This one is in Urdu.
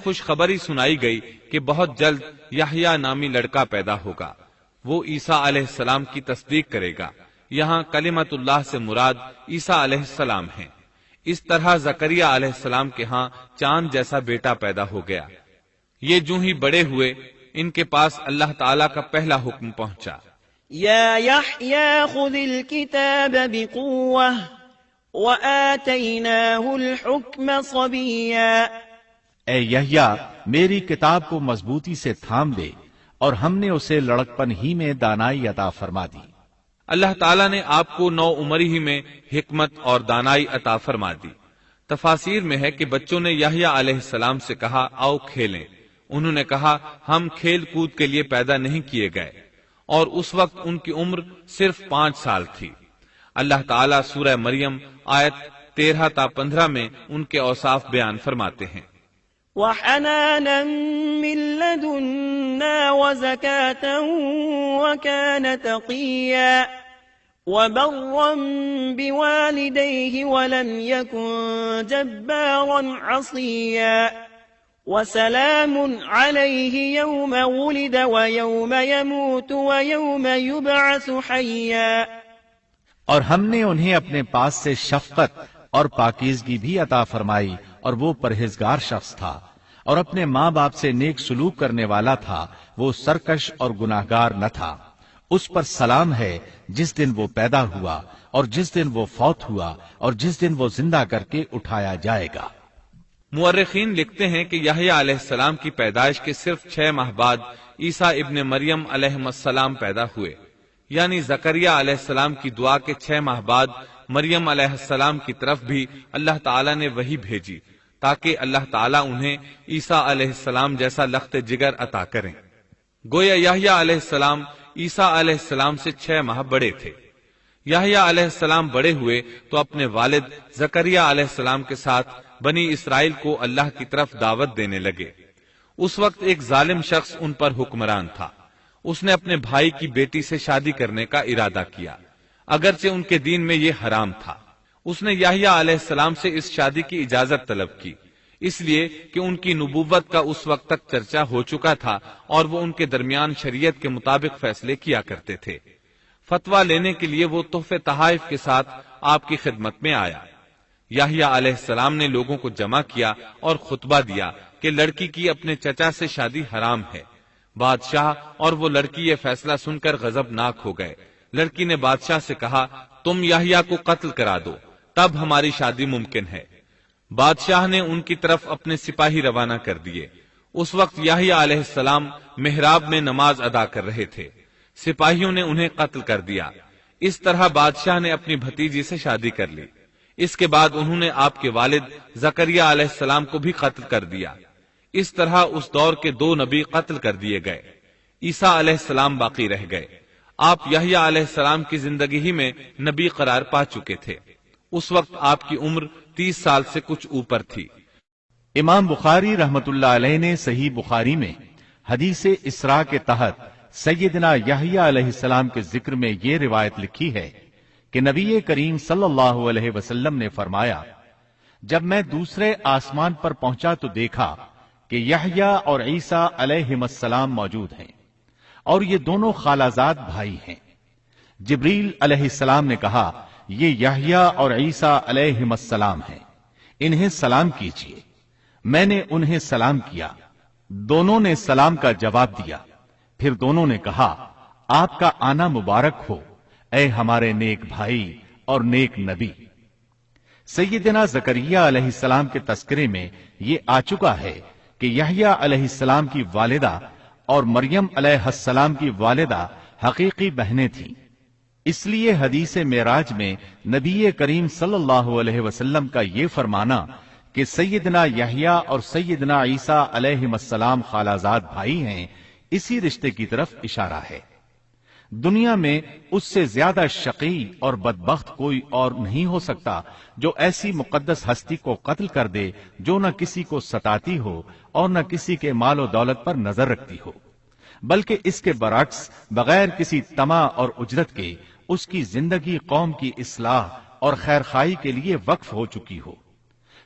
خوشخبری سنائی گئی کہ بہت جلد یحییٰ نامی لڑکا پیدا ہوگا، وہ عیسیٰ علیہ السلام کی تصدیق کرے گا۔ یہاں کلمت اللہ سے مراد عیسیٰ علیہ السلام ہیں۔ اس طرح زکریہ علیہ السلام کے ہاں چاند جیسا بیٹا پیدا ہو گیا۔ یہ جو ہی بڑے ہوئے، ان کے پاس اللہ تعالیٰ کا پہلا حکم پہنچا، یا یحییٰ خذ الکتاب بقوة وآتیناہ الحکم صبیا۔ اے یحییٰ، میری کتاب کو مضبوطی سے تھام دے، اور ہم نے اسے لڑکپن ہی میں دانائی عطا فرما دی۔ اللہ تعالیٰ نے آپ کو نو عمری ہی میں حکمت اور دانائی عطا فرما دی۔ تفاسیر میں ہے کہ بچوں نے یحییٰ علیہ السلام سے کہا آؤ کھیلیں۔ انہوں نے کہا ہم کھیل کود کے لیے پیدا نہیں کیے گئے، اور اس وقت ان کی عمر صرف 5 سال تھی۔ اللہ تعالیٰ سورہ مریم آیت 13 تا 15 میں ان کے اوصاف بیان فرماتے ہیں، وحنانا من لدنا وزكاة وكان تقيا وبرا بوالديه ولم يكن جبارا عصيا وسلام عليه يوم ولد ويوم يموت ويوم يبعث حيا۔ اور ہم نے انہیں اپنے پاس سے شفقت اور پاکیزگی بھی عطا فرمائی، اور وہ پرہیزگار شخص تھا، اور اپنے ماں باپ سے نیک سلوک کرنے والا تھا، وہ سرکش اور گناہگار نہ تھا۔ اس پر سلام ہے جس دن وہ پیدا ہوا، اور جس دن وہ فوت ہوا، اور جس دن وہ زندہ کر کے اٹھایا جائے گا۔ مورخین لکھتے ہیں کہ یحییٰ علیہ السلام کی پیدائش کے صرف 6 ماہ بعد عیسیٰ ابن مریم علیہ السلام پیدا ہوئے، یعنی زکریہ علیہ السلام کی دعا کے 6 ماہ بعد مریم علیہ السلام کی طرف بھی اللہ تعالیٰ نے وحی بھیجی، تاکہ اللہ تعالیٰ انہیں عیسیٰ علیہ السلام جیسا لخت جگر عطا کریں۔ گویا یحییٰ علیہ السلام عیسیٰ علیہ السلام سے 6 ماہ بڑے تھے۔ یحییٰ علیہ السلام بڑے ہوئے تو اپنے والد زکریہ علیہ السلام کے ساتھ بنی اسرائیل کو اللہ کی طرف دعوت دینے لگے۔ اس وقت ایک ظالم شخص ان پر حکمران تھا۔ اس نے اپنے بھائی کی بیٹی سے شادی کرنے کا ارادہ کیا، اگرچہ ان کے دین میں یہ حرام تھا۔ اس نے یحییٰ علیہ السلام سے اس شادی کی اجازت طلب کی، اس لیے کہ ان کی نبوت کا اس وقت تک چرچا ہو چکا تھا، اور وہ ان کے درمیان شریعت کے مطابق فیصلے کیا کرتے تھے۔ فتویٰ لینے کے لیے وہ تحفے تحائف کے ساتھ آپ کی خدمت میں آیا۔ یحییٰ علیہ السلام نے لوگوں کو جمع کیا اور خطبہ دیا کہ لڑکی کی اپنے چچا سے شادی حرام ہے۔ بادشاہ اور وہ لڑکی یہ فیصلہ سن کر غضبناک ہو گئے۔ لڑکی نے بادشاہ سے کہا تم یحییٰ کو قتل کرا دو، تب ہماری شادی ممکن ہے۔ بادشاہ نے ان کی طرف اپنے سپاہی روانہ کر دیے۔ اس وقت یحییٰ علیہ السلام محراب میں نماز ادا کر رہے تھے۔ سپاہیوں نے انہیں قتل کر دیا۔ اس طرح بادشاہ نے اپنی بھتیجی سے شادی کر لی۔ اس کے بعد انہوں نے آپ کے والد زکریہ علیہ السلام کو بھی قتل کر دیا۔ اس طرح اس دور کے 2 نبی قتل کر دیے گئے۔ عیسیٰ علیہ السلام باقی رہ گئے۔ آپ یحییٰ علیہ السلام کی زندگی ہی میں نبی قرار پا چکے تھے۔ اس وقت آپ کی عمر 30 سال سے کچھ اوپر تھی۔ امام بخاری رحمت اللہ علیہ نے صحیح بخاری میں حدیث اسراء کے تحت سیدنا یحییٰ علیہ السلام کے ذکر میں یہ روایت لکھی ہے کہ نبی کریم صلی اللہ علیہ وسلم نے فرمایا، جب میں دوسرے آسمان پر پہنچا تو دیکھا کہ یحییٰ اور عیسیٰ علیہم السلام موجود ہیں، اور یہ دونوں خالہ زاد بھائی ہیں۔ جبریل علیہ السلام نے کہا یہ یحییٰ اور عیسیٰ علیہم السلام ہیں، انہیں سلام کیجیے۔ میں نے انہیں سلام کیا، دونوں نے سلام کا جواب دیا۔ پھر دونوں نے کہا آپ کا آنا مبارک ہو اے ہمارے نیک بھائی اور نیک نبی۔ سیدنا زکریہ علیہ السلام کے تذکرے میں یہ آ چکا ہے کہ یحییٰ علیہ السلام کی والدہ اور مریم علیہ السلام کی والدہ حقیقی بہنیں تھیں۔ اس لیے حدیث معراج میں نبی کریم صلی اللہ علیہ وسلم کا یہ فرمانا کہ سیدنا یحییٰ اور سیدنا عیسیٰ علیہ السلام خالہ زاد بھائی ہیں، اسی رشتے کی طرف اشارہ ہے۔ دنیا میں اس سے زیادہ شقی اور بدبخت کوئی اور نہیں ہو سکتا جو ایسی مقدس ہستی کو قتل کر دے جو نہ کسی کو ستاتی ہو اور نہ کسی کے مال و دولت پر نظر رکھتی ہو، بلکہ اس کے برعکس بغیر کسی طمع اور اجرت کے اس کی زندگی قوم کی اصلاح اور خیر خواہی کے لیے وقف ہو چکی ہو۔